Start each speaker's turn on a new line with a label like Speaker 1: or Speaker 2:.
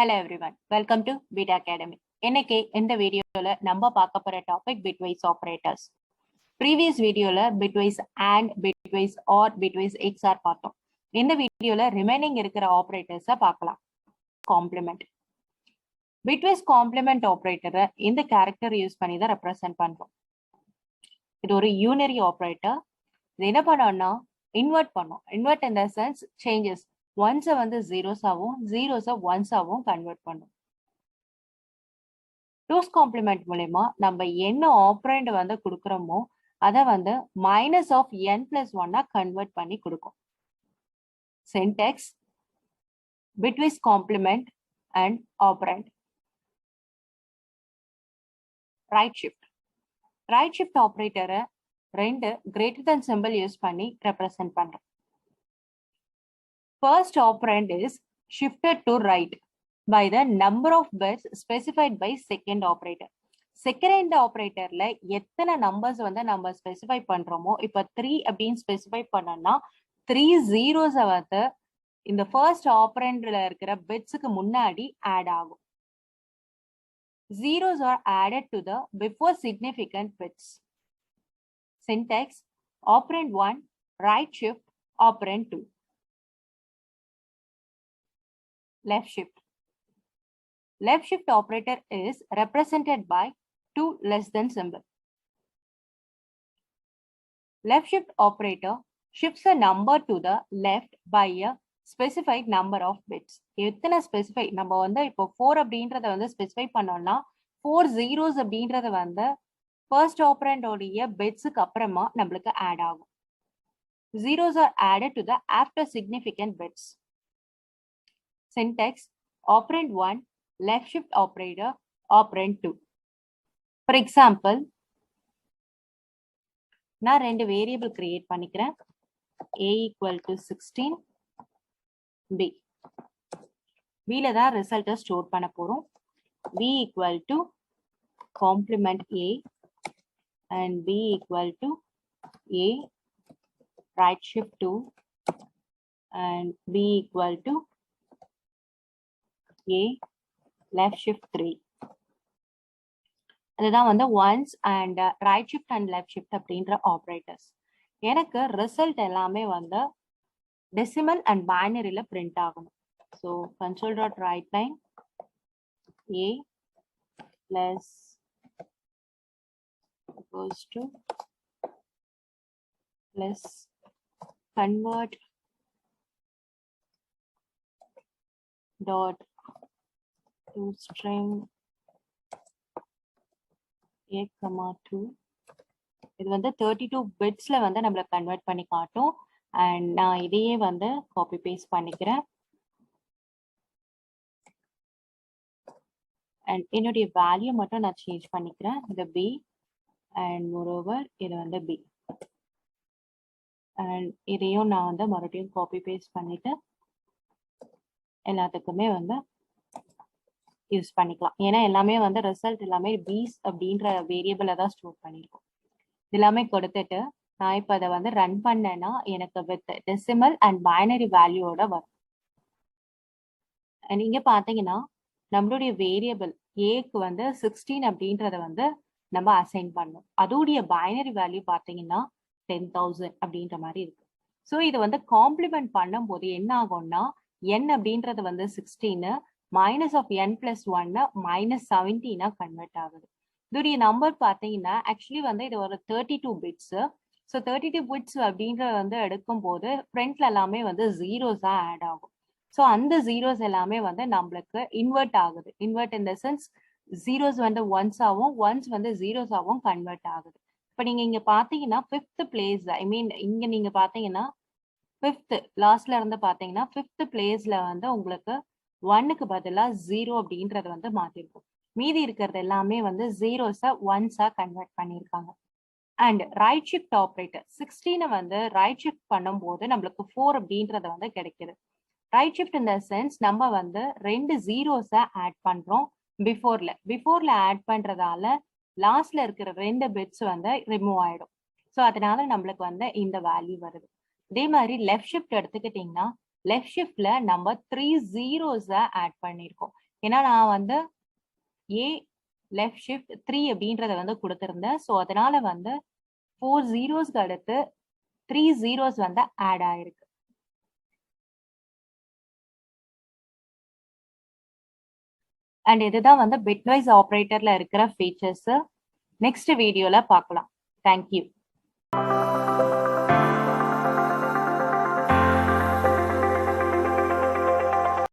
Speaker 1: Hello everyone, welcome to BITA Academy. இன்னைக்கு இந்த வீடியோல நம்ம பார்க்க போற டாபிக் bitwise operators. Previous வீடியோல bitwise and bitwise or bitwise XOR பார்த்தோம். இந்த வீடியோல ரிமைனிங் இருக்கிற ஆபரேட்டர்ஸை பார்க்கலாம். காம்ப்ளிமெண்ட். bitwise காம்ப்ளிமெண்ட் ஆபரேட்டரை இந்த கேரக்டர் யூஸ் பண்ணி தான் ரெப்ரசென்ட் பண்றோம். இது ஒரு யூனரி ஆபரேட்டர். இது என்ன பண்ணோம்னா இன்வெர்ட் பண்ணோம். Invert in the sense changes. ஒன்ஸை வந்து ஜீரோஸாவும் ஜீரோஸை ஒன்ஸாவும் கன்வெர்ட் பண்ணும். டூஸ் காம்ப்ளிமெண்ட் மூலமா நம்ம என்ன ஆப்ரண்ட் வந்து கொடுக்குறோமோ அதை வந்து மைனஸ் ஆஃப் n பிளஸ் ஒன்னா கன்வெர்ட் பண்ணி கொடுக்கும். Syntax bitwise complement and operand. Right shift. Right shift ஆப்ரேட்டரை ரெண்டு கிரேட்டர் தென் சிம்பிள் யூஸ் பண்ணி ரெப்ரசென்ட் பண்றோம். First operand is shifted to right by the number of bits specified by second operator. Second operatorல எத்தனை numbers வந்து நம்ம specify பண்றோமோ, இப்ப 3 அப்படின்னு ஸ்பெசிஃபை பண்ணோம்னா 3 zeros வந்து இந்த ஃபர்ஸ்ட் ஆப்பரண்ட்ல இருக்கிற பிட்ஸுக்கு முன்னாடி ஆட் ஆகும். Zeros are added to the before significant bits. Syntax operand 1 right shift operand 2. Left shift. Left shift operator is represented by 2 less than symbol. Left shift operator shifts a number to the left by a specified number of bits. எத்தனை specify நம்ம வந்து இப்போ 4 அப்படின்றத வந்து specify பண்ணோம்னா 4 zeros அப்படின்றத வந்து first operand உடைய பிட்ஸுக்கு அப்புறமா நம்மளுக்கு ஆட் ஆகும். Zeros are added to the after significant bits. Syntax operand 1 left shift operator operand 2. For example, நான் ரெண்டு வேரியபிள் கிரியேட் பண்ணிக்கிறேன். a equal to 16 b. b ல தான் ரிசல்ட்டை ஸ்டோர் பண்ண போறோம். b equal to complement a and b equal to a right shift 2 and b equal to a left shift 3. அதுதான் வந்து once and right shift and left shift அப்படின்ற operators. எனக்கு result எல்லாமே வந்து டெசிமல் அண்ட் பைனரியில பிரிண்ட் ஆகணும். So console dot right line a plus goes to plus convert dot to string a comma 2. இது வந்து 32 பிட்ஸ்ல வந்து நம்மள கன்வெர்ட் பண்ணி காட்டும். அண்ட் நான் இதையே வந்து காப்பி பேஸ்ட் பண்ணிக்கிறேன். அண்ட் என்னுடைய வேல்யூ மட்டும் நான் சேஞ்ச் பண்ணிக்கிறேன். இது b அண்ட் மோரோவர் இது வந்து b. அண்ட் இதையும் நான் வந்து மறுபடியும் காப்பி பேஸ்ட் பண்ணிட்டு எல்லாத்துக்குமே வந்து யூஸ் பண்ணிக்கலாம். ஏன்னா எல்லாமே வந்து ரிசல்ட் எல்லாமே பீஸ் அப்படின்ற வேரியபிளை தான் ஸ்டோர் பண்ணியிருக்கோம். இது எல்லாமே கொடுத்துட்டு நான் இப்போ அதை வந்து ரன் பண்ணேன்னா எனக்கு வித் டெசிமல் அண்ட் பைனரி வேல்யூவோட வரும். நீங்க பாத்தீங்கன்னா நம்மளுடைய வேரியபிள் ஏக்கு வந்து 16 அப்படின்றத வந்து நம்ம அசைன் பண்ணோம். அதோடைய பைனரி வேல்யூ பாத்தீங்கன்னா 10,000 அப்படின்ற மாதிரி இருக்கு. ஸோ இது வந்து காம்ப்ளிமெண்ட் பண்ணும் போது என்ன ஆகும்னா n அப்படின்றது வந்து 16 minus of n plus 1 minus 17 convert ஆகுது. இதோடைய நம்பர் பார்த்தீங்கன்னா ஆக்சுவலி வந்து இது ஒரு 32 பிட்ஸ். ஸோ 32 பிட்ஸ் அப்படின்றத வந்து எடுக்கும் போது ஃப்ரண்ட்ல எல்லாமே வந்து ஜீரோஸா ஆட் ஆகும். ஸோ அந்த ஜீரோஸ் எல்லாமே வந்து நம்மளுக்கு இன்வெர்ட் ஆகுது. Invert in the sense zeros வந்து ஒன்ஸாவும் ஒன்ஸ் வந்து ஜீரோஸாவும் கன்வெர்ட் ஆகுது. இப்போ நீங்க இங்க பாத்தீங்கன்னா 5th பிளேஸ், ஐ மீன் இங்க நீங்க பாத்தீங்கன்னா 5th லாஸ்ட்ல இருந்து பாத்தீங்கன்னா 5th பிளேஸ்ல வந்து உங்களுக்கு 1க்கு பதிலா 0 அப்படின்றத வந்து மாத்திருக்கும். மீதி இருக்கிறது எல்லாமே வந்து ஜீரோஸா ஒன்ஸா கன்வெர்ட் பண்ணியிருக்காங்க. அண்ட் ரைட் ஷிஃப்ட் ஆப்ரேட்டர் 16 வந்து ரைட் ஷிஃப்ட் பண்ணும்போது நம்மளுக்கு 4 அப்படின்றத வந்து கிடைக்குது. ரைட் ஷிஃப்ட் இந்த சென்ஸ் நம்ம வந்து ரெண்டு ஜீரோஸை ஆட் பண்றோம் பிஃபோர்ல ஆட் பண்றதால லாஸ்ட்ல இருக்கிற ரெண்டு பிட்ஸ் வந்து ரிமூவ் ஆயிடும். ஸோ அதனால நம்மளுக்கு வந்து இந்த வேல்யூ வருது. இதே மாதிரி லெஃப்ட் ஷிஃப்ட் எடுத்துக்கிட்டீங்கன்னா லெஃப்ட் ஷிஃப்ட்ல நம்ம 3 zeros ஆட் பண்ணியிருக்கோம். ஏன்னா நான் வந்து ஏ லெஃப்ட் ஷிஃப்ட் 3 அப்படின்றத வந்து கொடுத்துருந்தேன். ஸோ அதனால வந்து 4 ஜீரோஸ்க்கு அடுத்து 3 ஜீரோஸ் வந்து ஆட் ஆயிருக்கு. அண்ட் இதுதான் வந்து பிட்வைஸ் ஆப்ரேட்டர்ல இருக்கிற ஃபீச்சர்ஸ். நெக்ஸ்ட் வீடியோல பார்க்கலாம். தேங்க்யூ.